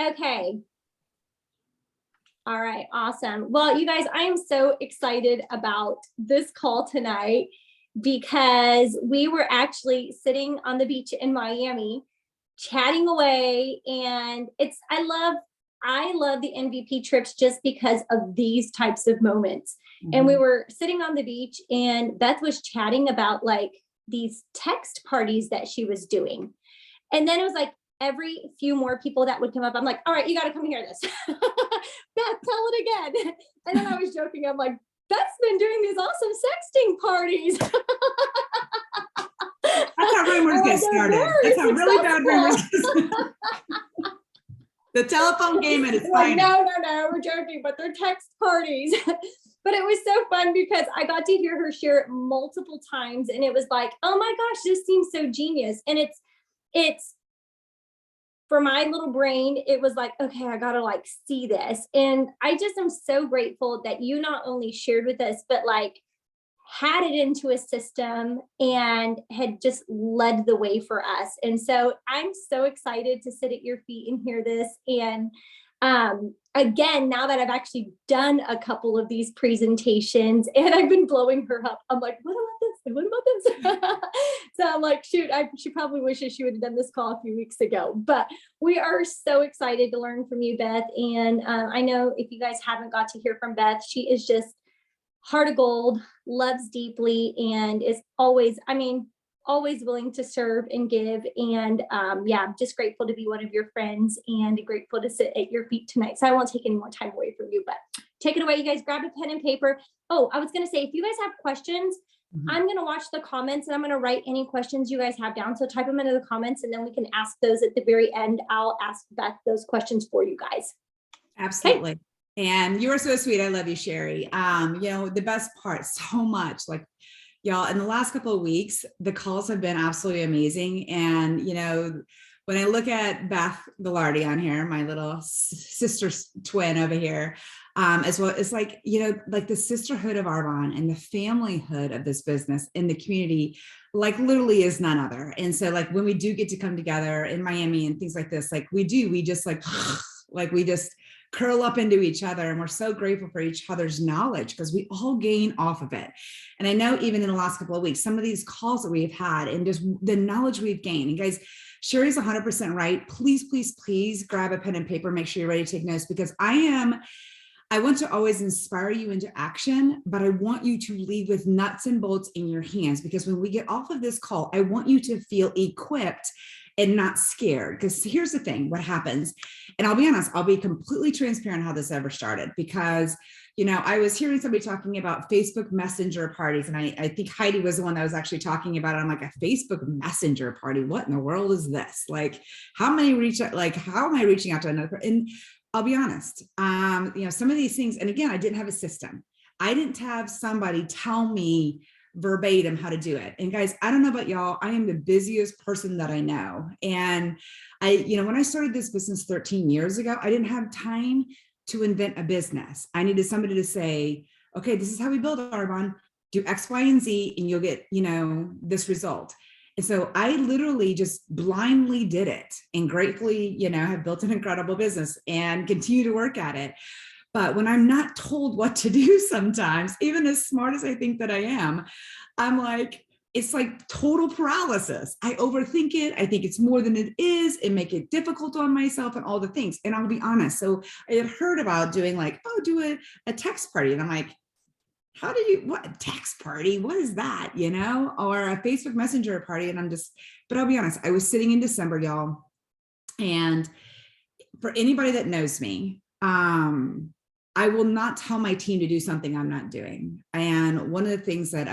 Okay. All right, awesome. Well, you guys, I am so excited about this call tonight because we were actually sitting on the beach in Miami chatting away, and I love the MVP trips just because of these types of moments. And we were sitting on the beach and Beth was chatting about like these text parties that she was doing. And then it was like every few more people that would come up, I'm like, all right, you got to come hear this. Beth, tell it again. And then I was joking. I'm like, Beth's been doing these awesome sexting parties. That's how rumors get started. That's how really bad rumors get started. The telephone game at its finest. No, we're joking, but they're text parties. But it was so fun because I got to hear her share it multiple times, and it was like, oh my gosh, this seems so genius. And it's for my little brain, it was like, okay, I gotta like see this. And I just am so grateful that you not only shared with us, but like had it into a system and had just led the way for us. And so I'm so excited to sit at your feet and hear this. And again, now that I've actually done a couple of these presentations and I've been blowing her up, I'm like, what about this? What about this? So I'm like, shoot, she probably wishes she would have done this call a few weeks ago. But we are so excited to learn from you, Beth. And I know if you guys haven't got to hear from Beth, she is just heart of gold, loves deeply, and is always, always willing to serve and give. And yeah, I'm just grateful to be one of your friends and grateful to sit at your feet tonight. So I won't take any more time away from you, but take it away. You guys grab a pen and paper. Oh, I was going to say, if you guys have questions, I'm going to watch the comments and I'm going to write any questions you guys have down. So type them into the comments and then we can ask those at the very end. I'll ask Beth those questions for you guys. Absolutely. Okay. And you are so sweet. I love you, Sherry. The best part, so much, like, y'all, in the last couple of weeks, the calls have been absolutely amazing. And, when I look at Beth Gallardi on here, my little sister twin over here, as well, it's like, like the sisterhood of Arbonne and the familyhood of this business in the community, like literally is none other. And so like when we do get to come together in Miami and things like this, like we just like we just curl up into each other, and we're so grateful for each other's knowledge because we all gain off of it. And I know even in the last couple of weeks, some of these calls that we've had and just the knowledge we've gained, and guys, Sherry's 100% right. Please, please, please grab a pen and paper, make sure you're ready to take notes, because I want to always inspire you into action, but I want you to leave with nuts and bolts in your hands, because when we get off of this call, I want you to feel equipped and not scared. Because here's the thing, what happens, and I'll be honest, I'll be completely transparent how this ever started, because, I was hearing somebody talking about Facebook Messenger parties. And I think Heidi was the one that was actually talking about it. I'm like, a Facebook Messenger party? What in the world is this? Like, how am I reaching out to another person? And I'll be honest, some of these things, and again, I didn't have a system. I didn't have somebody tell me verbatim how to do it. And guys, I don't know about y'all, I am the busiest person that I know. And when I started this business 13 years ago, I didn't have time to invent a business. I needed somebody to say, okay, this is how we build Arbonne, do X, Y, and Z, and you'll get, this result. And so I literally just blindly did it, and gratefully, have built an incredible business and continue to work at it. But when I'm not told what to do sometimes, even as smart as I think that I am, I'm like, it's like total paralysis. I overthink it. I think it's more than it is, and make it difficult on myself and all the things. And I'll be honest. So I had heard about doing like, do a text party. And I'm like, what a text party? What is that? Or a Facebook Messenger party. And but I'll be honest, I was sitting in December, y'all. And for anybody that knows me, I will not tell my team to do something I'm not doing. And one of the things that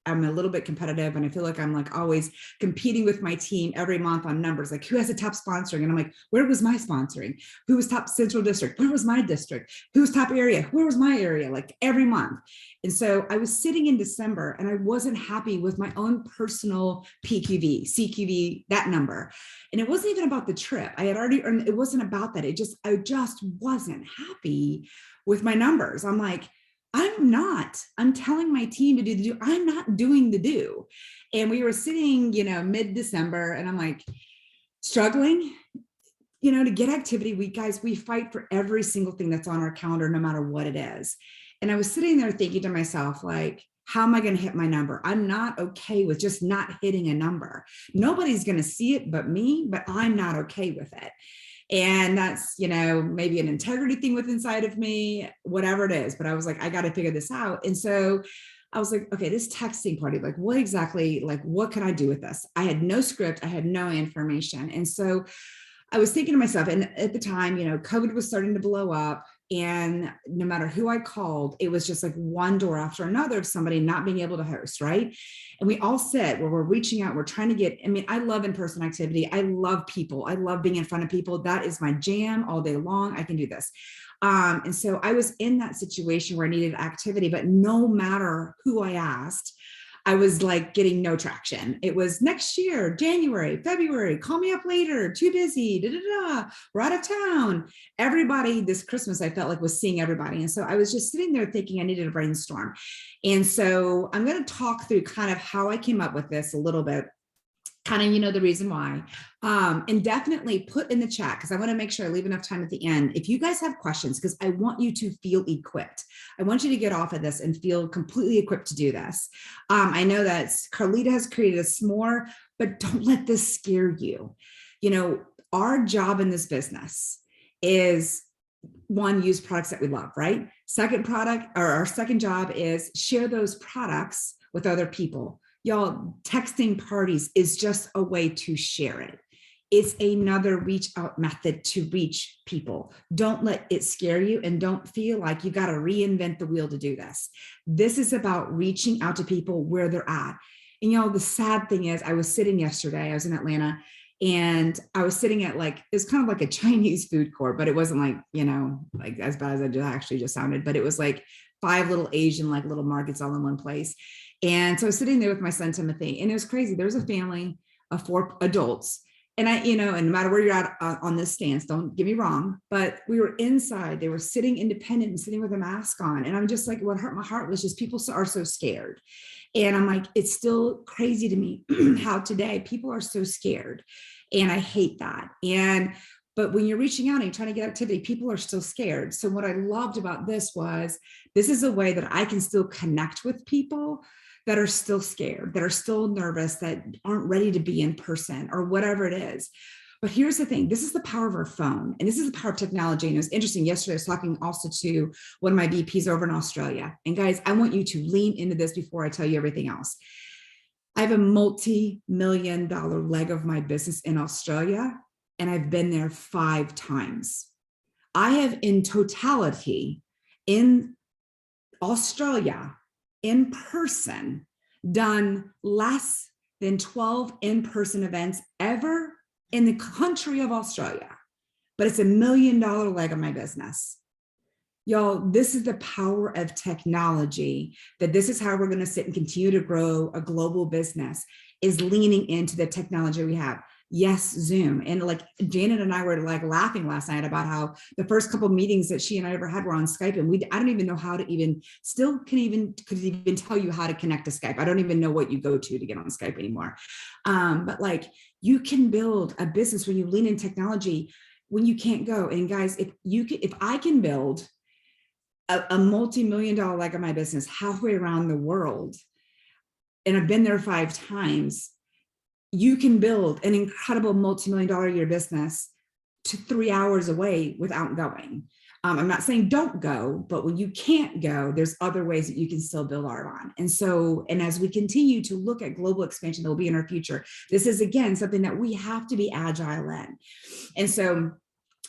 I'm a little bit competitive, and I feel like I'm like always competing with my team every month on numbers, like who has the top sponsoring? And I'm like, where was my sponsoring? Who was top central district? Where was my district? Who was top area? Where was my area? Like every month. And so I was sitting in December and I wasn't happy with my own personal PQV, CQV, that number. And it wasn't even about the trip. I had already earned, it wasn't about that. I just wasn't happy with my numbers. I'm like, I'm telling my team to do the do. I'm not doing the do. And we were sitting, mid-December, and I'm like struggling. to get activity, we fight for every single thing that's on our calendar, no matter what it is. And I was sitting there thinking to myself, like, how am I going to hit my number? I'm not okay with just not hitting a number. Nobody's going to see it but me, but I'm not okay with it. And that's, maybe an integrity thing with inside of me, whatever it is. But I was like, I got to figure this out. And so I was like, okay, this texting party, like what exactly, like, what can I do with this? I had no script. I had no information. And so I was thinking to myself, and at the time, COVID was starting to blow up. And no matter who I called, it was just like one door after another of somebody not being able to host, right? And we all sit where we're reaching out, we're trying to get, I love in-person activity. I love people. I love being in front of people. That is my jam all day long. I can do this. And so I was in that situation where I needed activity, but no matter who I asked, I was like getting no traction. It was next year, January, February, call me up later, too busy, we're out of town. Everybody this Christmas, I felt like was seeing everybody. And so I was just sitting there thinking I needed to brainstorm. And so I'm going to talk through kind of how I came up with this a little bit, kind of, the reason why, and definitely put in the chat, because I want to make sure I leave enough time at the end. If you guys have questions, because I want you to feel equipped. I want you to get off of this and feel completely equipped to do this. I know that Carlita has created a s'more, but don't let this scare you. Our job in this business is, one, use products that we love, right? Second product, or our second job is share those products with other people. Y'all, texting parties is just a way to share it. It's another reach out method to reach people. Don't let it scare you, and don't feel like you got to reinvent the wheel to do this. This is about reaching out to people where they're at. And the sad thing is, I was sitting yesterday, I was in Atlanta, and I was sitting at it's kind of like a Chinese food court, but it wasn't like as bad as it actually just sounded, but it was like 5 little Asian, little markets all in one place. And so I was sitting there with my son, Timothy, and it was crazy. There was a family of 4 adults. And and no matter where you're at on this stance, don't get me wrong, but we were inside, they were sitting independent and sitting with a mask on. And I'm just like, what hurt my heart was just people are so scared. And I'm like, it's still crazy to me how today people are so scared. And I hate that. But when you're reaching out and you're trying to get activity, people are still scared. So what I loved about this is a way that I can still connect with people that are still scared, that are still nervous, that aren't ready to be in person or whatever it is. But here's the thing, this is the power of our phone, and this is the power of technology. And it was interesting, yesterday I was talking also to one of my VPs over in Australia. And guys, I want you to lean into this before I tell you everything else. I have a multi-million-dollar leg of my business in Australia, and I've been there 5 times. I have in totality in Australia in person done less than 12 in-person events ever in the country of Australia, but it's $1 million leg of my business. Y'all, this is the power of technology, that this is how we're going to sit and continue to grow a global business, is leaning into the technology we have. Yes, Zoom. And Janet and I were laughing last night about how the first couple of meetings that she and I ever had were on Skype. And I don't even know how to could even tell you how to connect to Skype. I don't even know what you go to get on Skype anymore. But you can build a business when you lean in technology when you can't go. And guys, if I can build a multi-million-dollar leg of my business halfway around the world, and I've been there 5 times, you can build an incredible multi-million-dollar a year business to 3 hours away without going. I'm not saying don't go, but when you can't go, there's other ways that you can still build art on. And as we continue to look at global expansion that will be in our future, this is again something that we have to be agile in. And so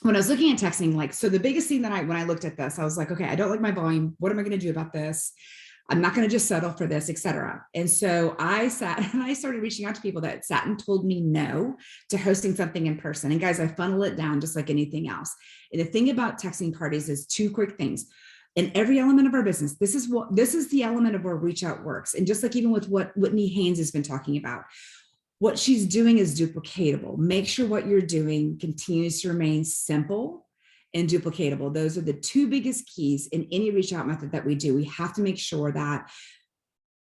when I was looking at texting, so the biggest thing that when I looked at this, I was like, okay, I don't like my volume. What am I going to do about this? I'm not going to just settle for this, et cetera. And so I sat and I started reaching out to people that sat and told me no to hosting something in person. And guys, I funnel it down just like anything else. And the thing about texting parties is 2 quick things. In every element of our business, this is the element of where reach out works. And just like even with what Whitney Haynes has been talking about, what she's doing is duplicatable. Make sure what you're doing continues to remain simple and duplicatable. Those are the 2 biggest keys in any reach out method that we do. We have to make sure that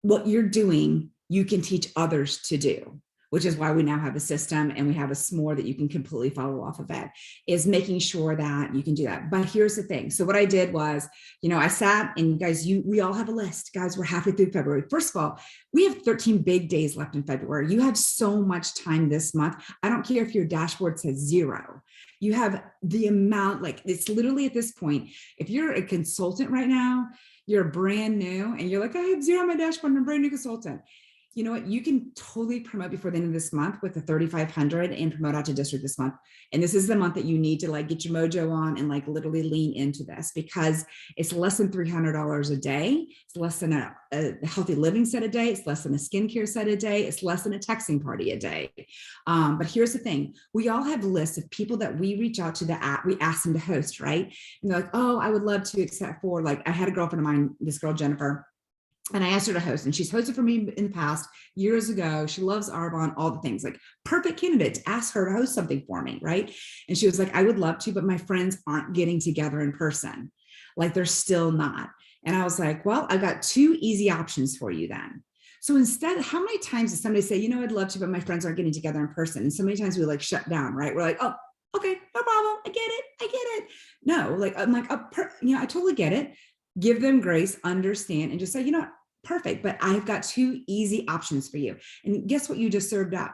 what you're doing, you can teach others to do. which is why we now have a system and we have a s'more that you can completely follow off of it, is making sure that you can do that. But here's the thing. So what I did was, I sat and guys, we all have a list. Guys, we're halfway through February. First of all, we have 13 big days left in February. You have so much time this month. I don't care if your dashboard says 0. You have the amount, like it's literally at this point, if you're a consultant right now, you're brand new and you're like, I have 0 on my dashboard and I'm a brand new consultant. You know what? You can totally promote before the end of this month with the 3,500 and promote out to district this month. And this is the month that you need to like get your mojo on and like literally lean into this, because it's less than $300 a day. It's less than a healthy living set a day. It's less than a skincare set a day. It's less than a texting party a day. But here's the thing. We all have lists of people that we reach out to the app. We ask them to host, right? And they're like, oh, I would love to, except for like, I had a girlfriend of mine, this girl, Jennifer, and I asked her to host, and she's hosted for me in the past years ago. She loves Arbonne, all the things, like perfect candidate to ask her to host something for me, right? And she was like, I would love to, but my friends aren't getting together in person. Like they're still not. And I was like, well, I've got 2 easy options for you then. So instead, how many times does somebody say, I'd love to, but my friends aren't getting together in person? And so many times we like shut down, right? We're like, oh, okay, no problem. I get it. No, like, I'm like, I totally get it. Give them grace, understand, and just say, perfect, but I've got 2 easy options for you. And guess what you just served up?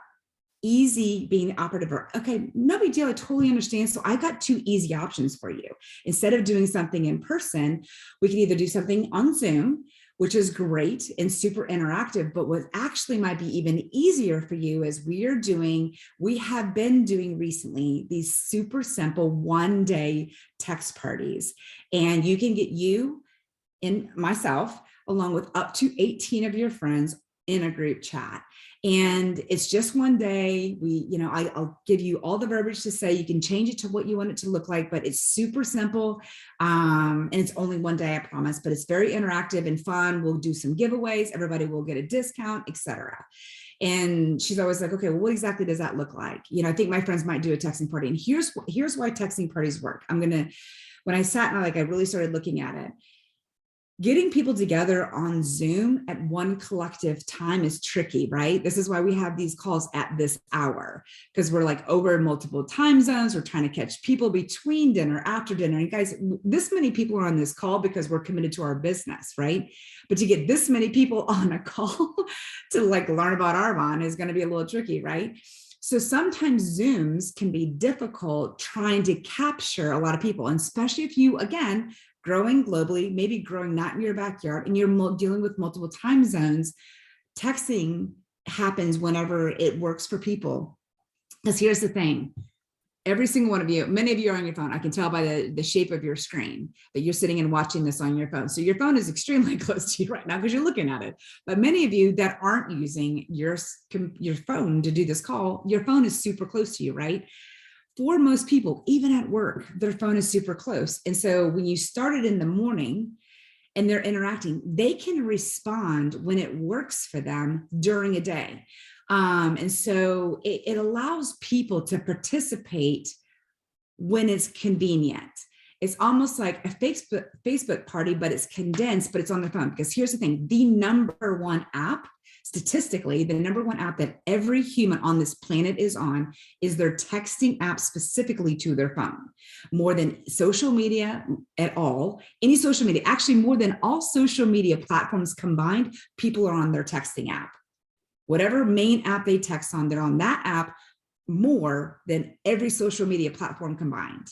Easy being the operative verb. Okay, no big deal. I totally understand. So I got 2 easy options for you. Instead of doing something in person, we can either do something on Zoom, which is great and super interactive, but what actually might be even easier for you is we have been doing recently these super simple 1-day text parties. And you can get you and myself, along with up to 18 of your friends in a group chat. And it's just 1 day. I'll give you all the verbiage to say, you can change it to what you want it to look like, but it's super simple. And it's only 1 day, I promise, but it's very interactive and fun. We'll do some giveaways. Everybody will get a discount, etc. And she's always like, okay, well, what exactly does that look like? I think my friends might do a texting party. And here's why texting parties work. When I sat and I really started looking at it, getting people together on Zoom at one collective time is tricky, right? This is why we have these calls at this hour, because we're like over multiple time zones. We're trying to catch people between dinner, after dinner. And guys, this many people are on this call because we're committed to our business, right? But to get this many people on a call to learn about Arbonne is going to be a little tricky, right? So sometimes Zooms can be difficult trying to capture a lot of people, and especially if you, again, growing globally, maybe growing not in your backyard, and you're dealing with multiple time zones, texting happens whenever it works for people. Because here's the thing, every single one of you, many of you are on your phone. I can tell by the shape of your screen that you're sitting and watching this on your phone. So your phone is extremely close to you right now because you're looking at it. But many of you that aren't using your phone to do this call, your phone is super close to you, right? For most people, even at work, their phone is super close. And so when you start it in the morning and they're interacting, they can respond when it works for them during a day. And so it allows people to participate when it's convenient. It's almost like a Facebook party, but it's condensed, but it's on their phone. Because here's the thing, the number one app, statistically, the number one app that every human on this planet is on is their texting app specifically to their phone. More than social media at all, any social media, actually more than all social media platforms combined, people are on their texting app. Whatever main app they text on, they're on that app more than every social media platform combined.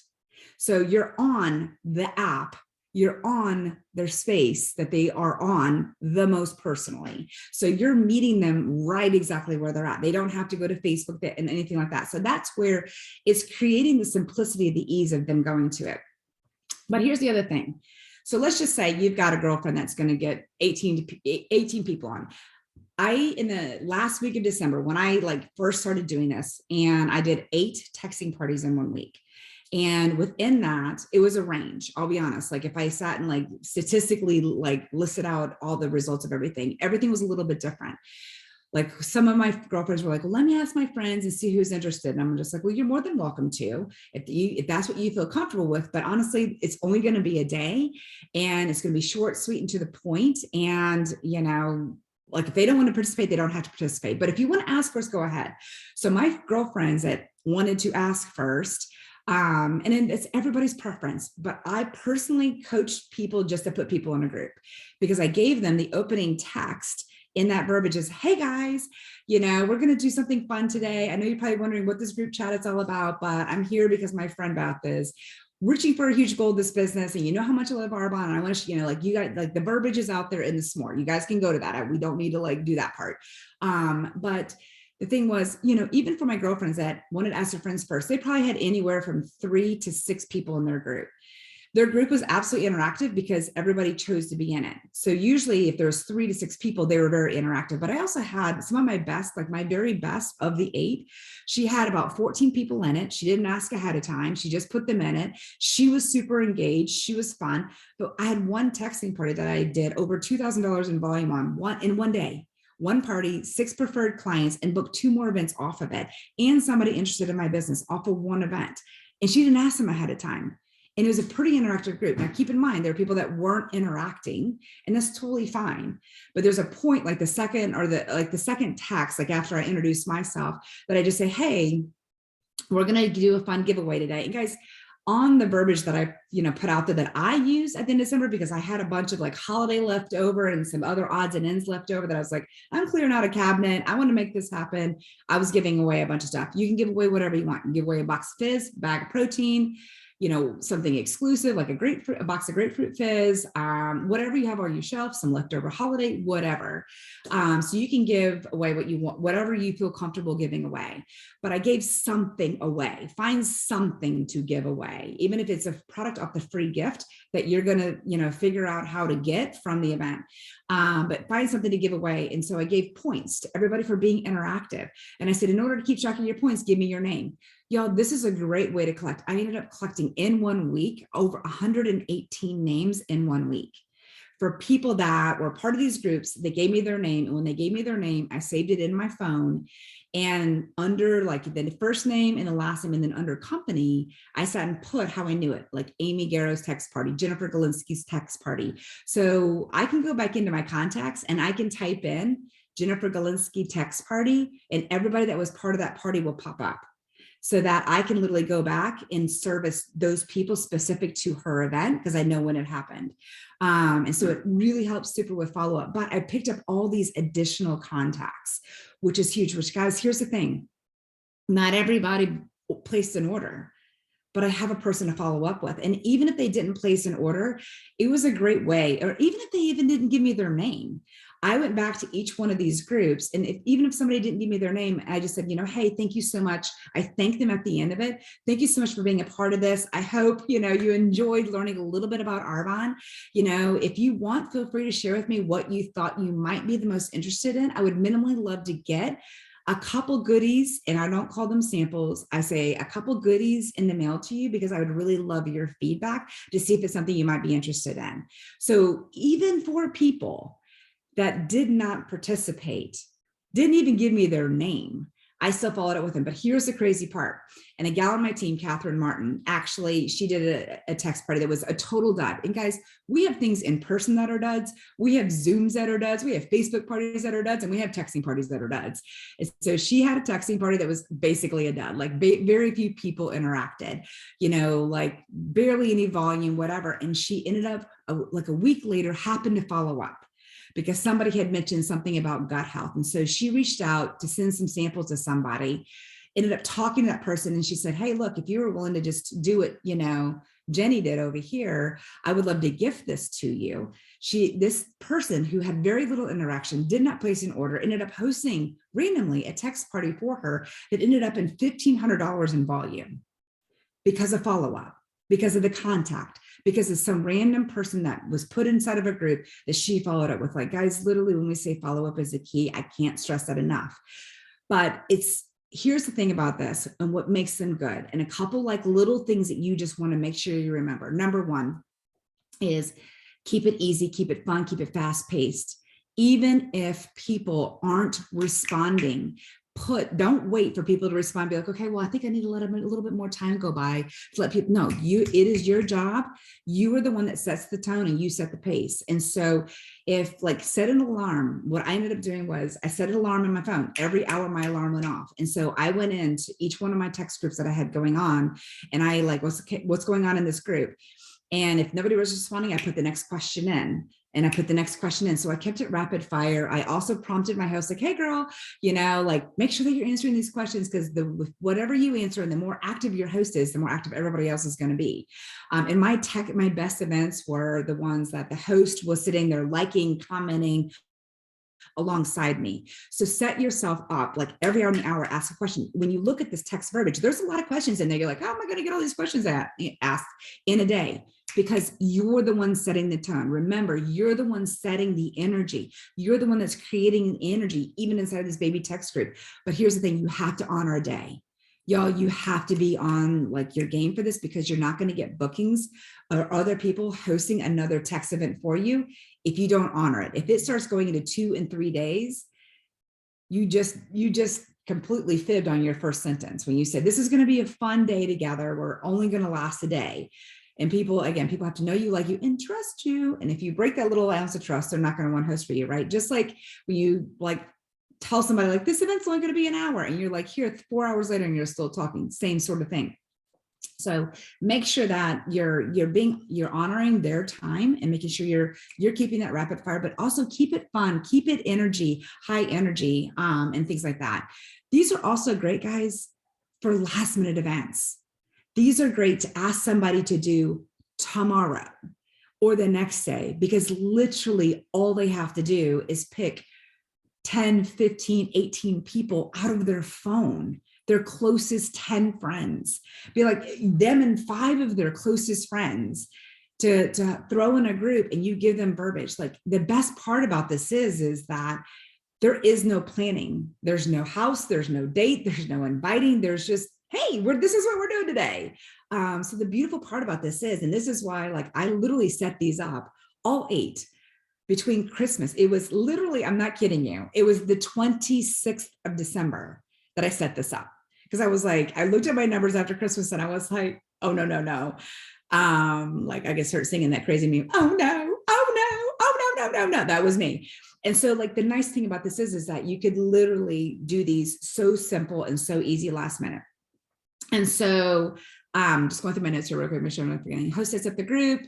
So you're on the app, you're on their space that they are on the most personally. So you're meeting them right exactly where they're at. They don't have to go to Facebook and anything like that. So that's where it's creating the simplicity, the ease of them going to it. But here's the other thing. So let's just say you've got a girlfriend that's going to get 18 people on. In the last week of December, when I first started doing this, and I did 8 texting parties in 1 week. And within that, it was a range. I'll be honest. If I sat and statistically listed out all the results of everything was a little bit different. Some of my girlfriends were like, well, let me ask my friends and see who's interested. And I'm just like, well, you're more than welcome to, if that's what you feel comfortable with. But honestly, it's only going to be a day, and it's going to be short, sweet, and to the point. And, Like if they don't want to participate, they don't have to participate. But if you want to ask first, go ahead. So my girlfriends that wanted to ask first, and then it's everybody's preference, but I personally coached people just to put people in a group because I gave them the opening text in that verbiage is, hey guys, we're going to do something fun today. I know you're probably wondering what this group chat is all about, but I'm here because my friend Beth is reaching for a huge goal of this business. And you know how much I love Arbonne. And I want to, like you guys, like the verbiage is out there in the s'more. You guys can go to that. We don't need to like do that part. But the thing was, even for my girlfriends that wanted to ask their friends first, they probably had anywhere from 3 to 6 people in their group. Their group was absolutely interactive because everybody chose to be in it. So usually if there was 3 to 6 people, they were very interactive. But I also had some of my best, like my very best of the 8. She had about 14 people in it. She didn't ask ahead of time. She just put them in it. She was super engaged. She was fun. But I had one texting party that I did over $2,000 in volume on in one day. One party, 6 preferred clients, and booked 2 more events off of it, and somebody interested in my business off of one event. And she didn't ask them ahead of time. And it was a pretty interactive group. Now, keep in mind, there are people that weren't interacting, and that's totally fine. But there's a point like the second text, like after I introduced myself, that I just say, hey, we're going to do a fun giveaway today. And guys, on the verbiage that I, put out there that I use at the end of December, because I had a bunch of like holiday left over and some other odds and ends left over that I was like, I'm clearing out a cabinet. I want to make this happen. I was giving away a bunch of stuff. You can give away whatever you want. You can give away a box of fizz, bag of protein, something exclusive like a box of grapefruit fizz, whatever you have on your shelf, some leftover holiday, whatever. So you can give away what you want, whatever you feel comfortable giving away. But I gave something away. Find something to give away, even if it's a product off the free gift that you're going to, figure out how to get from the event. But find something to give away. And so I gave points to everybody for being interactive. And I said, in order to keep track of your points, give me your name. Y'all, this is a great way to collect. I ended up collecting in 1 week over 118 names in 1 week for people that were part of these groups. They gave me their name. And when they gave me their name, I saved it in my phone. And under like the first name and the last name, and then under company, I sat and put how I knew it, like Amy Garrow's text party, Jennifer Galinsky's text party. So I can go back into my contacts and I can type in Jennifer Galinsky text party, and everybody that was part of that party will pop up, so that I can literally go back and service those people specific to her event because I know when it happened. And so it really helps super with follow-up. But I picked up all these additional contacts, which is huge, which guys, here's the thing. Not everybody placed an order, but I have a person to follow up with. And even if they didn't place an order, it was a great way, or even if they even didn't give me their name, I went back to each one of these groups. And even if somebody didn't give me their name, I just said, hey, thank you so much. I thanked them at the end of it. Thank you so much for being a part of this. I hope, you enjoyed learning a little bit about Arbonne. If you want, feel free to share with me what you thought you might be the most interested in. I would minimally love to get a couple goodies, and I don't call them samples. I say a couple goodies in the mail to you because I would really love your feedback to see if it's something you might be interested in. So even for people that did not participate, didn't even give me their name, I still followed up with them. But here's the crazy part. And a gal on my team, Catherine Martin, actually, she did a text party that was a total dud. And guys, we have things in person that are duds. We have Zooms that are duds. We have Facebook parties that are duds. And we have texting parties that are duds. And so she had a texting party that was basically a dud. Like very few people interacted, like barely any volume, whatever. And she ended up like a week later happened to follow up, because somebody had mentioned something about gut health. And so she reached out to send some samples to somebody, ended up talking to that person. And she said, hey, look, if you were willing to just do it, Jenny did over here, I would love to gift this to you. This person who had very little interaction, did not place an order, ended up hosting randomly a text party for her that ended up in $1,500 in volume because of follow-up, because of the contact, because of some random person that was put inside of a group that she followed up with. Like, guys, literally when we say follow-up is the key, I can't stress that enough. But here's the thing about this and what makes them good. And a couple like little things that you just want to make sure you remember. Number one is keep it easy, keep it fun, keep it fast paced. Even if people aren't responding, don't wait for people to respond, be like, okay, well, I think I need to let them a little bit more time go by to let people know it is your job. You are the one that sets the tone and you set the pace. And so if like set an alarm, what I ended up doing was I set an alarm on my phone. Every hour my alarm went off. And so I went into each one of my text groups that I had going on, and I like, what's going on in this group? And if nobody was responding, I put the next question in. And I put the next question in. So I kept it rapid fire. I also prompted my host, like, hey girl, like make sure that you're answering these questions, because whatever you answer and the more active your host is, the more active everybody else is going to be. And my best events were the ones that the host was sitting there liking, commenting alongside me. So set yourself up, like every hour in the hour, ask a question. When you look at this text verbiage, there's a lot of questions in there. You're like, how am I going to get all these questions asked in a day? Because you're the one setting the tone. Remember, you're the one setting the energy. You're the one that's creating energy, even inside of this baby text group. But here's the thing, you have to honor a day. Y'all, you have to be on like your game for this, because you're not going to get bookings or other people hosting another text event for you if you don't honor it. If it starts going into 2 and 3 days, you just completely fibbed on your first sentence when you said, this is going to be a fun day together. We're only going to last a day. And people have to know you, like you, and trust you. And if you break that little ounce of trust, they're not going to want to host for you, right? Just like when you like tell somebody like, this event's only going to be an hour, and you're like, here, 4 hours later, and you're still talking, same sort of thing. So make sure that you're honoring their time and making sure you're keeping that rapid fire, but also keep it fun, keep it high energy, and things like that. These are also great, guys, for last minute events. These are great to ask somebody to do tomorrow or the next day, because literally all they have to do is pick 10, 15, 18 people out of their phone, their closest 10 friends, be like them and 5 of their closest friends to throw in a group, and you give them verbiage. Like the best part about this is that there is no planning. There's no house, there's no date, there's no inviting. There's just, hey, this is what we're doing today. So the beautiful part about this is, and this is why, like, I literally set these up, all 8, between Christmas. It was literally, I'm not kidding you, it was the 26th of December that I set this up. Because I was like, I looked at my numbers after Christmas and I was like, oh, no. Like I guess start singing that crazy meme. Oh no. That was me. And so like the nice thing about this is that you could literally do these so simple and so easy last minute. And so just going through my notes here real quick, make sure I'm not forgetting. Host sets up the group.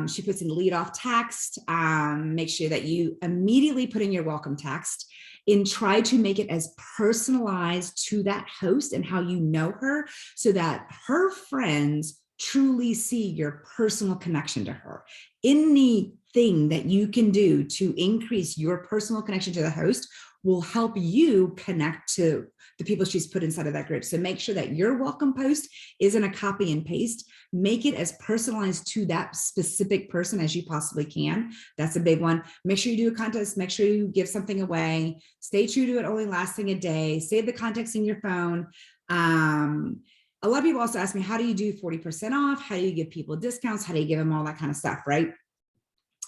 She puts in the lead off text. Make sure that you immediately put in your welcome text and try to make it as personalized to that host and how you know her, so that her friends truly see your personal connection to her. Anything that you can do to increase your personal connection to the host will help you connect to the people she's put inside of that group. So make sure that your welcome post isn't a copy and paste. Make it as personalized to that specific person as you possibly can. That's a big one. Make sure you do a contest. Make sure you give something away. Stay true to it only lasting a day. Save the context in your phone. A lot of people also ask me, how do you do 40% off? How do you give people discounts? How do you give them all that kind of stuff, right?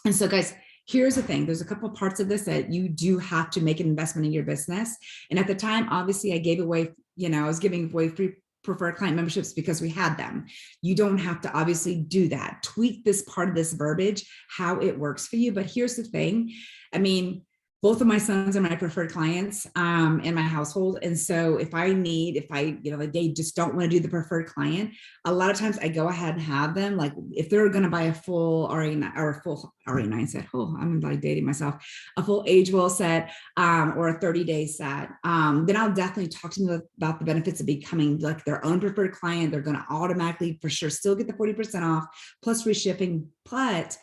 And so guys, here's the thing. There's a couple of parts of this that you do have to make an investment in your business. And at the time, obviously I gave away, I was giving away free preferred client memberships because we had them. You don't have to obviously do that. Tweak this part of this verbiage, how it works for you. But here's the thing. I mean, both of my sons are my preferred clients in my household. And so if they just don't want to do the preferred client, a lot of times I go ahead and have them, like if they're going to buy a full RA9 or a full RA9 set, I'm like dating myself, a full age well set or a 30-day set, then I'll definitely talk to them about the benefits of becoming like their own preferred client. They're going to automatically for sure still get the 40% off plus free shipping, but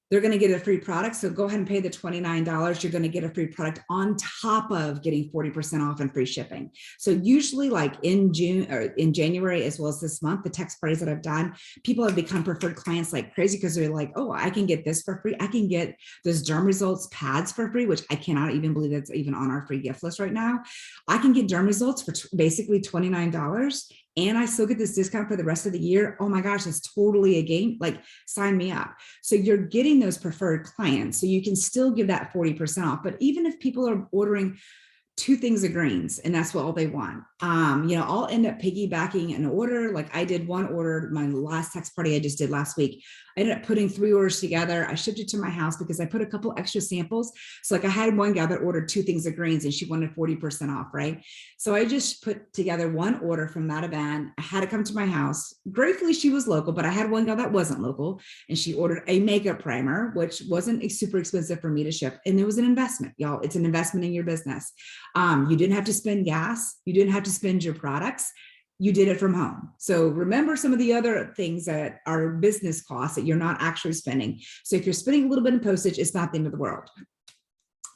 they're going to get a free product. So go ahead and pay the $29. You're going to get a free product on top of getting 40% off and free shipping. So usually like in June or in January, as well as this month, the text parties that I've done, people have become preferred clients like crazy because they're like, oh, I can get this for free. I can get those Derm Results pads for free, which I cannot even believe that's even on our free gift list right now. I can get Derm Results for basically $29. And I still get this discount for the rest of the year. Oh my gosh, it's totally a game. Like, sign me up. So you're getting those preferred clients. So you can still give that 40% off. But even if people are ordering 2 things of greens, and that's what all they want. I'll end up piggybacking an order. Like I did one order, my last text party I just did last week. I ended up putting 3 orders together. I shipped it to my house because I put a couple extra samples. So like I had one gal that ordered 2 things of greens and she wanted 40% off, right? So I just put together one order from that event. I had it come to my house. Gratefully, she was local, but I had one gal that wasn't local and she ordered a makeup primer, which wasn't super expensive for me to ship. And it was an investment, y'all. It's an investment in your business. You didn't have to spend gas. You didn't have to spend your products. You did it from home. So remember some of the other things that are business costs that you're not actually spending. So if you're spending a little bit in postage, it's not the end of the world.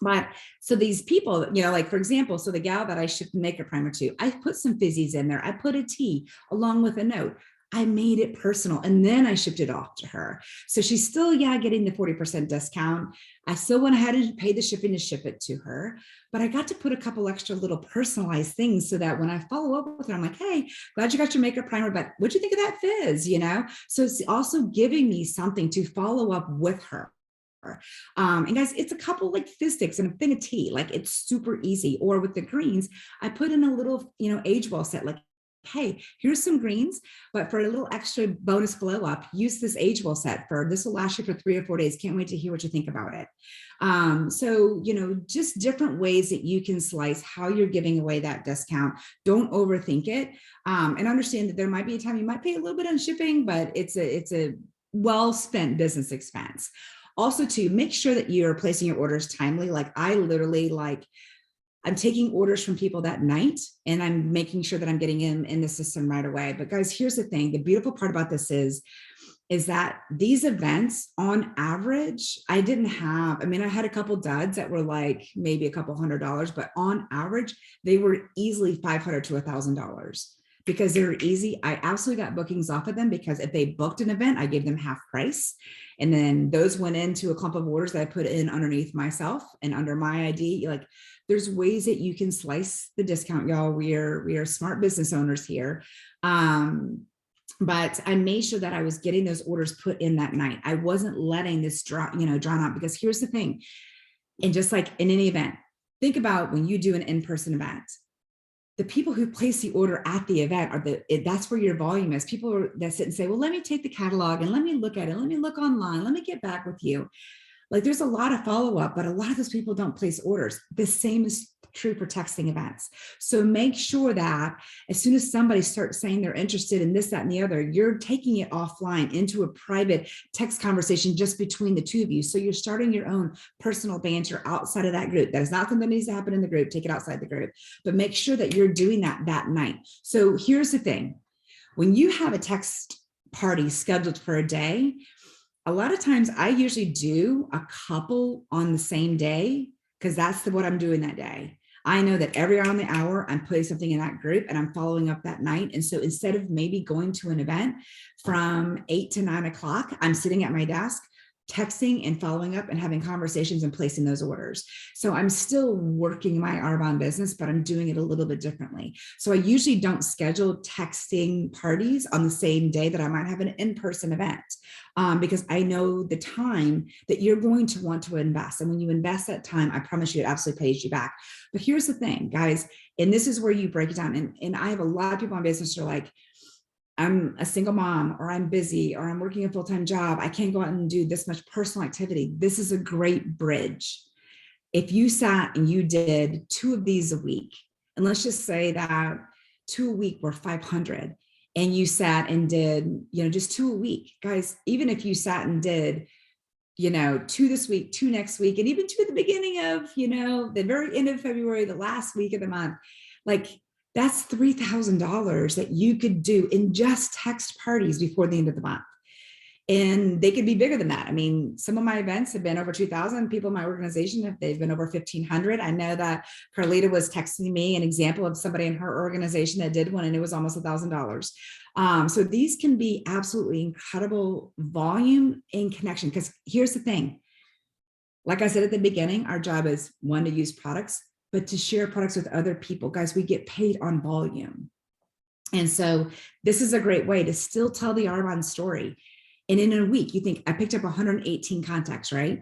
But so these people, like for example, so the gal that I shipped makeup primer to, I put some fizzies in there. I put a tea along with a note. I made it personal and then I shipped it off to her. So she's still, getting the 40% discount. I still went ahead and paid the shipping to ship it to her, but I got to put a couple extra little personalized things so that when I follow up with her, I'm like, hey, glad you got your makeup primer, but what'd you think of that fizz, So it's also giving me something to follow up with her. And guys, it's a couple like fizz sticks and a thing of tea. Like it's super easy. Or with the greens, I put in a little, age well set, like, hey, here's some greens, but for a little extra bonus glow up, use this age well set this will last you for 3 or 4 days. Can't wait to hear what you think about it. So, just different ways that you can slice how you're giving away that discount. Don't overthink it. And understand that there might be a time you might pay a little bit on shipping, but it's a well-spent business expense. Also, to make sure that you're placing your orders timely. Like I literally I'm taking orders from people that night and I'm making sure that I'm getting them in the system right away. But guys, here's the thing. The beautiful part about this is that these events on average, I had a couple duds that were like maybe a couple $100, but on average, they were easily $500 to $1,000 because they were easy. I absolutely got bookings off of them because if they booked an event, I gave them half price. And then those went into a clump of orders that I put in underneath myself and under my ID. Like there's ways that you can slice the discount, y'all. We are smart business owners here. But I made sure that I was getting those orders put in that night. I wasn't letting this drawn out because here's the thing. And just like in any event, think about when you do an in-person event, the people who place the order at the event that's where your volume is. People that sit and say, well, let me take the catalog and let me look at it. Let me look online. Let me get back with you. Like there's a lot of follow-up, but a lot of those people don't place orders. The same is true for texting events. So make sure that as soon as somebody starts saying they're interested in this, that, and the other, you're taking it offline into a private text conversation just between the two of you. So you're starting your own personal banter outside of that group. That is not something that needs to happen in the group. Take it outside the group, but make sure that you're doing that night. So here's the thing. When you have a text party scheduled for a day, a lot of times I usually do a couple on the same day because that's what I'm doing that day. I know that every hour on the hour, I'm putting something in that group and I'm following up that night. And so instead of maybe going to an event from 8 to 9 o'clock, I'm sitting at my desk, texting and following up and having conversations and placing those orders. So I'm still working my Arbonne business, but I'm doing it a little bit differently. So I usually don't schedule texting parties on the same day that I might have an in-person event because I know the time that you're going to want to invest. And when you invest that time, I promise you it absolutely pays you back. But here's the thing, guys, and this is where you break it down. And I have a lot of people in business who are like, I'm a single mom, or I'm busy, or I'm working a full-time job. I can't go out and do this much personal activity. This is a great bridge. If you sat and you did 2 of these a week, and let's just say that 2 a week were 500, and you sat and did, just 2 a week, guys, even if you sat and did, 2 this week, 2 next week, and even 2 at the beginning of, the very end of February, the last week of the month, like that's $3,000 that you could do in just text parties before the end of the month. And they could be bigger than that. I mean, some of my events have been over 2,000 people in my organization. They've been over 1,500. I know that Carlita was texting me an example of somebody in her organization that did one, and it was almost $1,000. So these can be absolutely incredible volume and connection. Because here's the thing. Like I said at the beginning, our job is, one, to use products, but to share products with other people. Guys, we get paid on volume. And so this is a great way to still tell the Arbonne story. And in a week, you think, I picked up 118 contacts, right?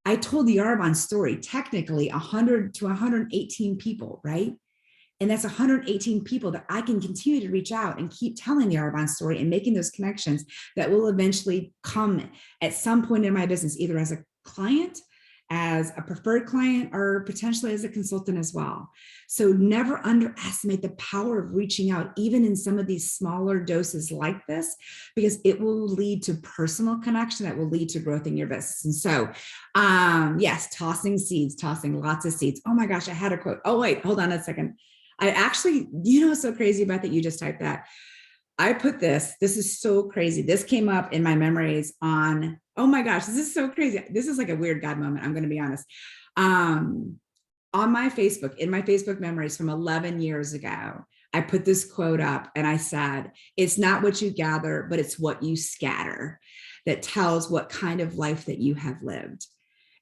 I told the Arban story, technically 100 to 118 people, right? And that's 118 people that I can continue to reach out and keep telling the Arbonne story and making those connections that will eventually come at some point in my business, either as a client, as a preferred client, or potentially as a consultant as well. So never underestimate the power of reaching out, even in some of these smaller doses like this, because it will lead to personal connection that will lead to growth in your business. And so, yes, tossing seeds, tossing lots of seeds. Oh my gosh, I had a quote. Oh, wait, hold on a second. I actually, you know, what's so crazy about that? You just typed that. I put this is so crazy. This came up in my memories on, oh my gosh, this is so crazy. This is like a weird God moment. I'm going to be honest. On my Facebook, in my Facebook memories from 11 years ago, I put this quote up and I said, it's not what you gather, but it's what you scatter that tells what kind of life that you have lived.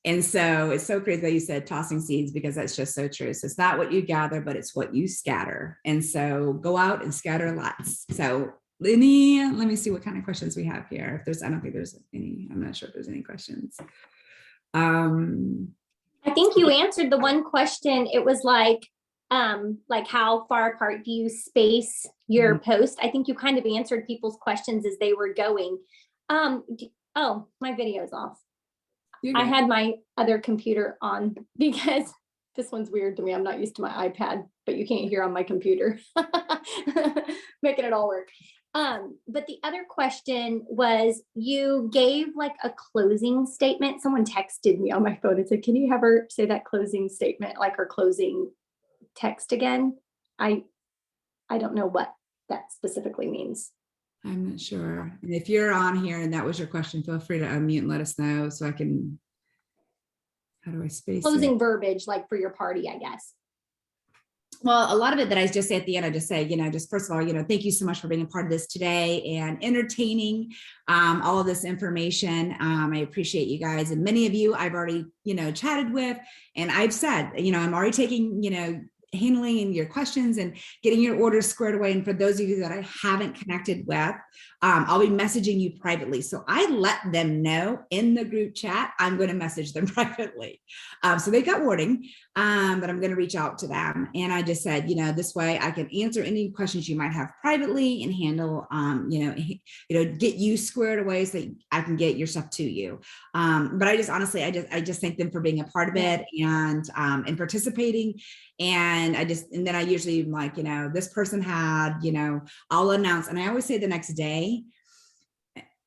And so it's so crazy that you said tossing seeds, because that's just so true. So it's not what you gather, but it's what you scatter. And so go out and scatter lots. So let me see what kind of questions we have here. If there's, I don't think there's any, I'm not sure if there's any questions. I think you answered the one question. It was like how far apart do you space your post? I think you kind of answered people's questions as they were going. Oh, my video's off. I had my other computer on because this one's weird to me. I'm not used to my iPad, but you can't hear on my computer. Making it all work. But the other question was, you gave like a closing statement. Someone texted me on my phone and said, can you have her say that closing statement, like her closing text again? I don't know what that specifically means. I'm not sure. And if you're on here and that was your question, feel free to unmute and let us know so I can, how do I space closing verbiage, like for your party, I guess. Well, a lot of it that I just say at the end, I just say, just first of all, thank you so much for being a part of this today and entertaining all of this information. I appreciate you guys. And many of you I've already, chatted with, and I've said, I'm already taking, handling your questions and getting your orders squared away. And for those of you that I haven't connected with, I'll be messaging you privately. So I let them know in the group chat, I'm going to message them privately. So they got warning, but I'm going to reach out to them. And I just said, this way I can answer any questions you might have privately and handle, get you squared away so that I can get your stuff to you. But I just honestly, I just thank them for being a part of it and participating. And then I usually am like, this person had, I'll announce, and I always say the next day,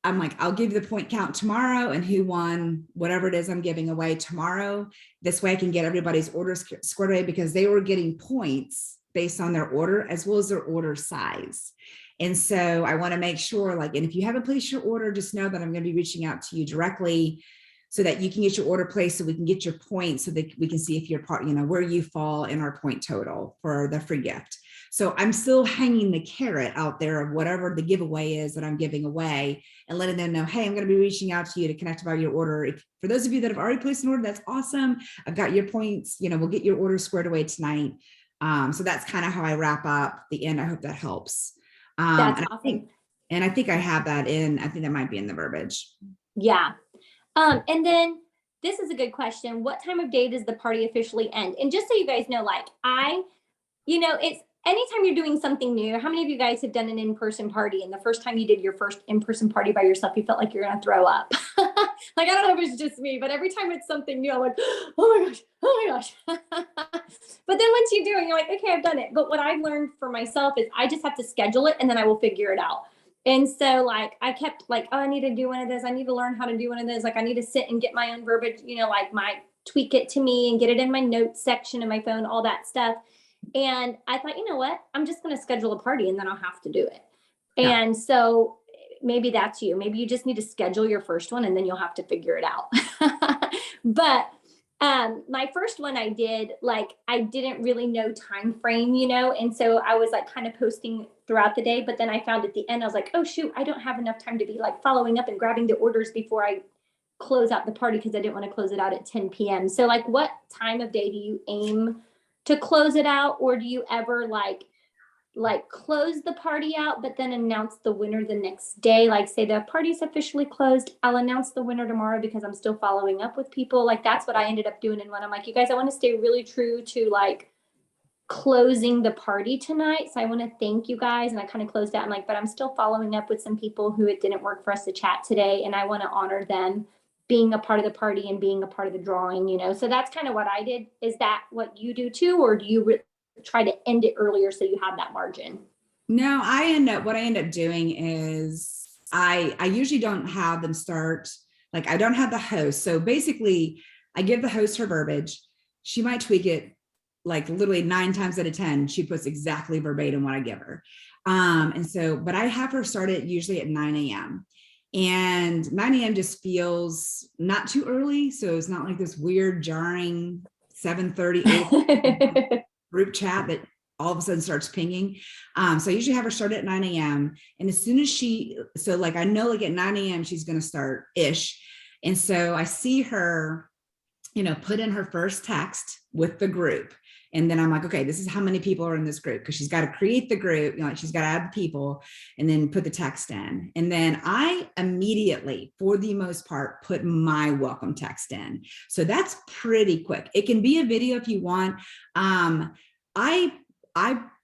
I'm like, I'll give the point count tomorrow and who won whatever it is I'm giving away tomorrow. This way I can get everybody's orders squared away, because they were getting points based on their order as well as their order size. And so I want to make sure, and if you haven't placed your order, just know that I'm going to be reaching out to you directly so that you can get your order placed, so we can get your points, so that we can see if you're part, where you fall in our point total for the free gift. So I'm still hanging the carrot out there of whatever the giveaway is that I'm giving away, and letting them know, hey, I'm going to be reaching out to you to connect about your order. For those of you that have already placed an order, that's awesome. I've got your points, we'll get your order squared away tonight. So that's kind of how I wrap up the end. I hope that helps. That's awesome. I think I have that in, I think that might be in the verbiage. Yeah. And then this is a good question. What time of day does the party officially end? And just so you guys know, it's anytime you're doing something new. How many of you guys have done an in-person party, and the first time you did your first in-person party by yourself, you felt like you're going to throw up? I don't know if it's just me, but every time it's something new, I'm like, oh my gosh. But then once you do it, you're like, okay, I've done it. But what I've learned for myself is I just have to schedule it, and then I will figure it out. And so I kept oh, I need to do one of those. I need to learn how to do one of those. I need to sit and get my own verbiage, tweak it to me and get it in my notes section of my phone, all that stuff. And I thought, you know what, I'm just going to schedule a party and then I'll have to do it. Yeah. And so maybe that's you. Maybe you just need to schedule your first one and then you'll have to figure it out. But my first one I did, I didn't really know time frame, and so I was kind of posting throughout the day, but then I found at the end, I was like, oh shoot, I don't have enough time to be following up and grabbing the orders before I close out the party, because I didn't want to close it out at 10 p.m. So what time of day do you aim to close it out? Or do you ever like close the party out, but then announce the winner the next day. Like say the party's officially closed, I'll announce the winner tomorrow because I'm still following up with people. Like that's what I ended up doing. And when I'm like, you guys, I want to stay really true to like closing the party tonight. So I want to thank you guys. And I kind of closed out. I'm like, but I'm still following up with some people who it didn't work for us to chat today. And I want to honor them being a part of the party and being a part of the drawing, you know? So that's kind of what I did. Is that what you do too? Or do you try to end it earlier so you have that margin? No, what I end up doing is I usually don't have them start, like I don't have the host. So basically I give the host her verbiage. She might tweak it like literally 9 times out of 10. She puts exactly verbatim what I give her. And so, but I have her start it usually at 9 a.m. And 9 a.m. just feels not too early. So it's not like this weird jarring 7:30 group chat that all of a sudden starts pinging. So I usually have her start at 9 a.m. And as soon as so like I know like at 9 a.m. she's going to start ish. And so I see her, put in her first text with the group. And then I'm like, okay, this is how many people are in this group, because she's got to create the group, she's got to add the people and then put the text in. And then I immediately, for the most part, put my welcome text in. So that's pretty quick. It can be a video if you want. I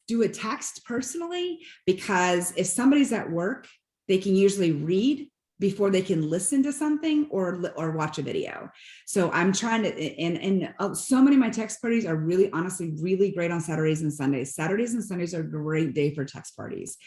do a text personally, because if somebody's at work, they can usually read before they can listen to something or watch a video. So I'm trying to, and so many of my text parties are really, honestly, really great on Saturdays and Sundays. Saturdays and Sundays are a great day for text parties,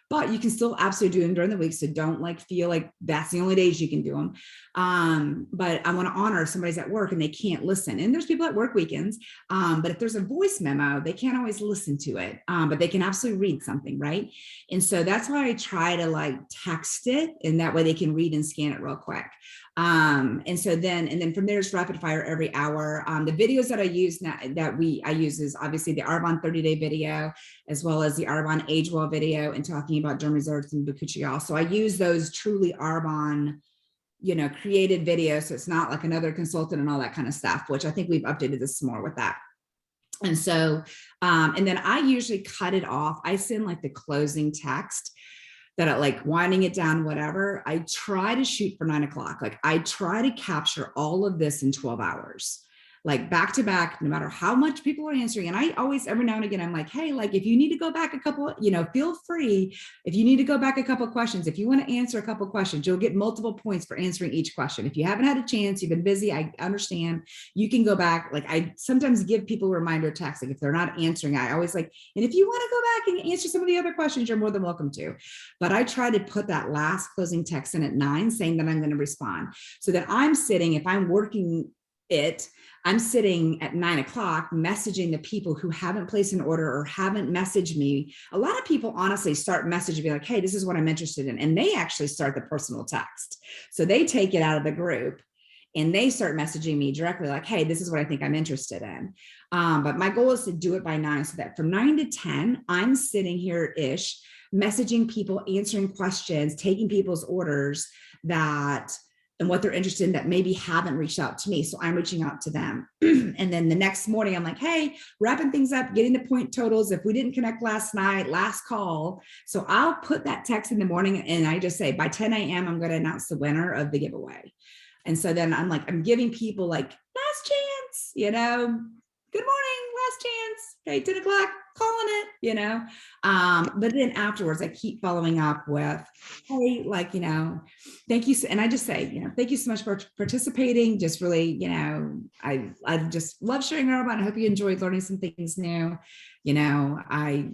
but you can still absolutely do them during the week. So don't feel like that's the only days you can do them. But I want to honor if somebody's at work and they can't listen. And there's people at work weekends. But if there's a voice memo, they can't always listen to it. But they can absolutely read something, right? And so that's why I try to text it, and that way they can read and scan it real quick. And then from there, it's rapid fire every hour. The videos that I use now I use is obviously the Arbonne 30-day video, as well as the Arbonne age well video, and talking about derm resorts and bakuchiol. So I use those truly Arbonne, created videos. So it's not like another consultant and all that kind of stuff, which I think we've updated this more with that. And so, and then I usually cut it off. I send the closing text that I winding it down, whatever. I try to shoot for 9 o'clock. I try to capture all of this in 12 hours, back to back, no matter how much people are answering. And I always, every now and again, I'm like, hey, if you need to go back a couple, feel free. If you need to go back a couple questions, if you want to answer a couple questions, you'll get multiple points for answering each question. If you haven't had a chance, you've been busy, I understand. You can go back. I sometimes give people a reminder text, if they're not answering, I always and if you want to go back and answer some of the other questions, you're more than welcome to. But I try to put that last closing text in at 9, saying that I'm going to respond, so that I'm sitting, if I'm working I'm sitting at 9 o'clock messaging the people who haven't placed an order or haven't messaged me. A lot of people honestly start messaging me hey, this is what I'm interested in. And they actually start the personal text. So they take it out of the group and they start messaging me directly hey, this is what I think I'm interested in. But my goal is to do it by 9, so that from 9 to 10, I'm sitting here ish, messaging people, answering questions, taking people's orders and what they're interested in that maybe haven't reached out to me. So I'm reaching out to them. And then the next morning, I'm hey, wrapping things up, getting the point totals. If we didn't connect last night, last call. So I'll put that text in the morning, and I just say by 10 a.m., I'm going to announce the winner of the giveaway. And so then I'm giving people last chance, good morning, last chance. Okay, 10 o'clock, calling it, but then afterwards I keep following up with, hey, thank you. And I just say, thank you so much for participating. Just really, I just love sharing our about. I hope you enjoyed learning some things new. I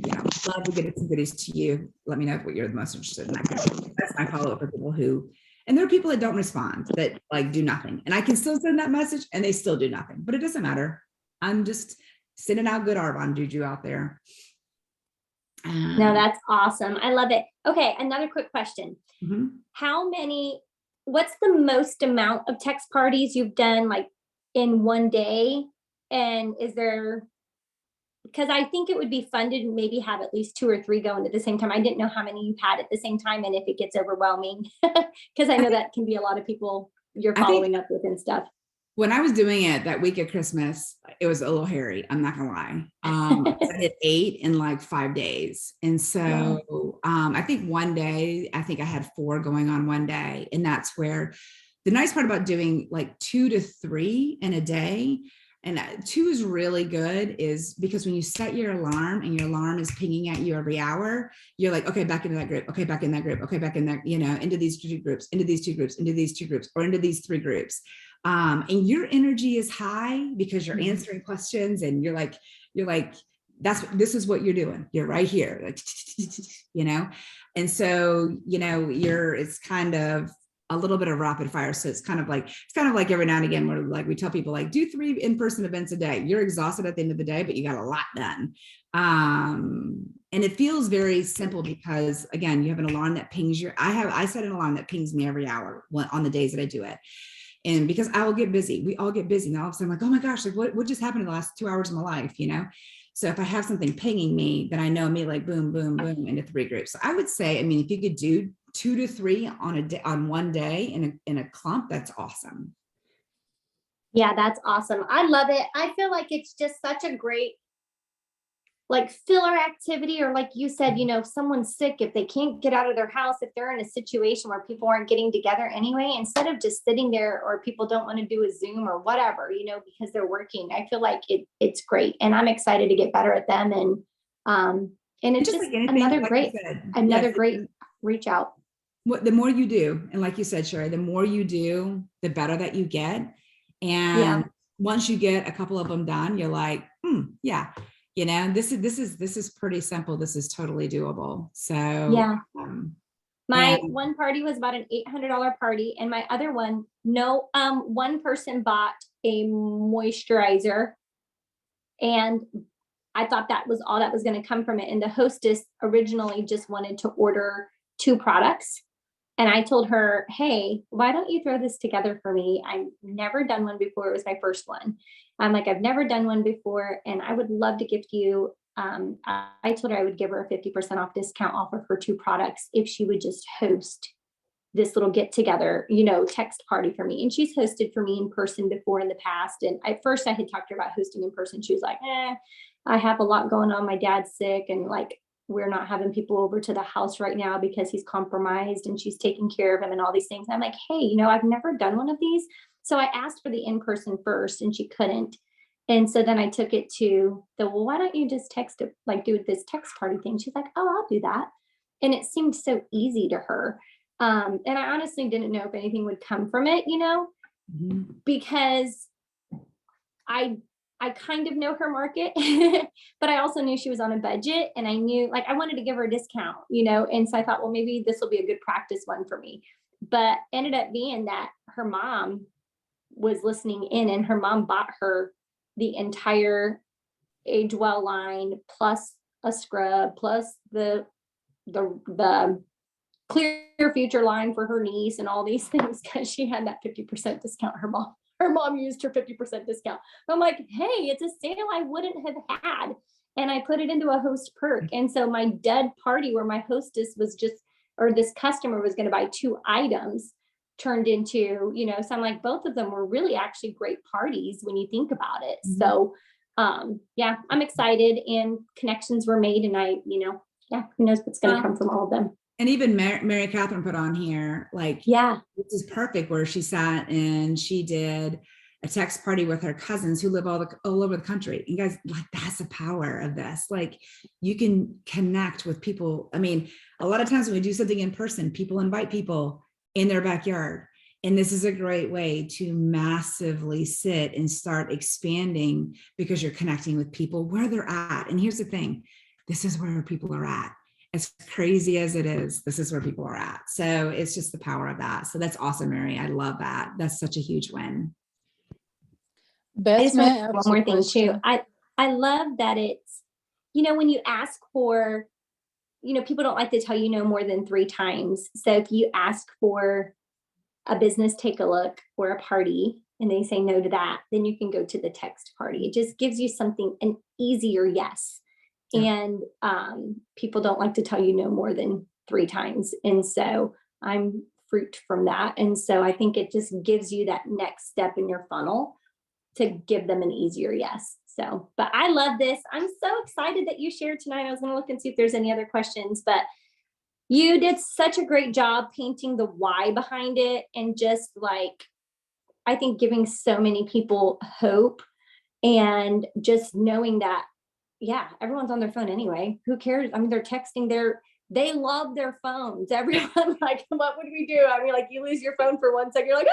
love to get some goodies to you. Let me know what you're the most interested in. That's my follow-up for people who, and there are people that don't respond, that do nothing. And I can still send that message and they still do nothing, but it doesn't matter. I'm just sending out good Arbonne juju out there. No, that's awesome. I love it. Okay, another quick question. What's the most amount of text parties you've done in one day? And is there, because I think it would be fun to maybe have at least 2 or 3 going at the same time. I didn't know how many you've had at the same time, and if it gets overwhelming, because I know that can be a lot of people you're following up with and stuff. When I was doing it that week of Christmas, it was a little hairy. I'm not gonna lie. I did 8 in like 5 days. And Wow. so I think one day, I think I had 4 going on one day. And that's where the nice part about doing like 2 to 3 in a day, and 2 is really good, is because when you set your alarm and your alarm is pinging at you every hour, you're like, okay, back into that group, okay, back in that group, okay, back in that, into these 2 groups, into these 2 groups, into these 2 groups, or into these 3 groups. And your energy is high because you're answering questions, and you're like, this is what you're doing. You're right here, like, and so, it's kind of a little bit of rapid fire. So it's kind of like every now and again, where like we tell people, like, do 3 in-person events a day. You're exhausted at the end of the day, but you got a lot done. And it feels very simple because, again, you have an alarm that pings I set an alarm that pings me every hour on the days that I do it. And because I will get busy, we all get busy. Now all of a sudden, I'm like, oh my gosh, like what just happened in the last 2 hours of my life, So if I have something pinging me, then I know me, like boom, boom, boom, into 3 groups. So I would say, if you could do 2 to 3 on a day, on one day in a clump, that's awesome. Yeah, that's awesome. I love it. I feel like it's just such a great like filler activity, or like you said, if someone's sick, if they can't get out of their house, if they're in a situation where people aren't getting together anyway, instead of just sitting there, or people don't want to do a Zoom or whatever, because they're working, I feel like it's great, and I'm excited to get better at them. And it's just like anything, another like great, great reach out. The more you do, and like you said, Sherry, the more you do, the better that you get. And once you get a couple of them done, you're like, yeah, this is pretty simple. This is totally doable. So yeah. My one party was about an $800 party, and my other one, no, one person bought a moisturizer, and I thought that was all that was going to come from it. And the hostess originally just wanted to order 2 products. And I told her, hey, why don't you throw this together for me? I've never done one before. It was my first one. I'm like, I've never done one before, and I would love to gift you. I told her I would give her a 50% off discount offer for 2 products if she would just host this little get together, text party for me. And she's hosted for me in person before in the past. And at first I had talked to her about hosting in person. She was like, I have a lot going on. My dad's sick, and like, we're not having people over to the house right now because he's compromised, and she's taking care of him and all these things. I'm like, hey, I've never done one of these. So I asked for the in-person first, and she couldn't. And so then I took it to well, why don't you just text it, like do this text party thing? She's like, oh, I'll do that. And it seemed so easy to her. And I honestly didn't know if anything would come from it, because I kind of know her market, but I also knew she was on a budget, and I knew, like, I wanted to give her a discount, and so I thought, well, maybe this will be a good practice one for me. But ended up being that her mom was listening in, and her mom bought her the entire Age Well line, plus a scrub, plus the Clear Future line for her niece, and all these things, because she had that 50% discount. Her mom used her 50% discount. I'm like, hey, it's a sale I wouldn't have had. And I put it into a host perk. And so my dead party, where my hostess was this customer was going to buy 2 items, turned into, so I'm like, both of them were really actually great parties when you think about it. Mm-hmm. So yeah, I'm excited, and connections were made, and who knows what's going to come from all of them. And even Mary Catherine put on here, like, this is perfect, where she sat and she did a text party with her cousins who live all over the country. And guys, like, that's the power of this. Like, you can connect with people. A lot of times when we do something in person, people invite people in their backyard. And this is a great way to massively sit and start expanding, because you're connecting with people where they're at. And here's the thing, this is where people are at. As crazy as it is, this is where people are at. So it's just the power of that. So that's awesome, Mary. I love that. That's such a huge win. Beth, I just want to add one more thing too. I love that it's, when you ask for, people don't like to tell you no more than 3 times. So if you ask for a business take a look or a party, and they say no to that, then you can go to the text party. It just gives you an easier yes. And people don't like to tell you no more than 3 times. And so I'm fruit from that. And so I think it just gives you that next step in your funnel to give them an easier yes. So, but I love this. I'm so excited that you shared tonight. I was going to look and see if there's any other questions, but you did such a great job painting the why behind it, and just like, I think giving so many people hope, and just knowing that, yeah, everyone's on their phone anyway. Who cares? I mean, they're texting, they love their phones. Everyone, like, what would we do? I mean, like, you lose your phone for 1 second, you're like, oh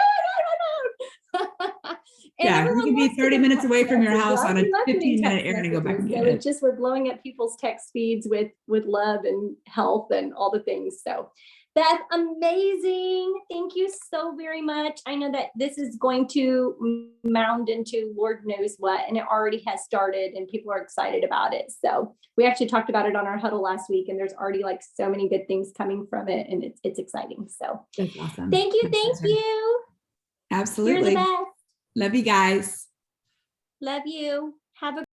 my God, my phone. And Yeah, you everyone can be wants to 30 get minutes away from your messages. house on a We love getting 15-minute text errand and go back and messages. get So it. it's just, we're blowing up people's text feeds with love and health and all the things. So Beth, amazing. Thank you so very much. I know that this is going to mound into Lord knows what, and it already has started and people are excited about it. So we actually talked about it on our huddle last week, and there's already like so many good things coming from it, and it's exciting. So That's awesome. thank you. That's Thank awesome. you. Absolutely. You're the best. Love you guys. Love you. Have a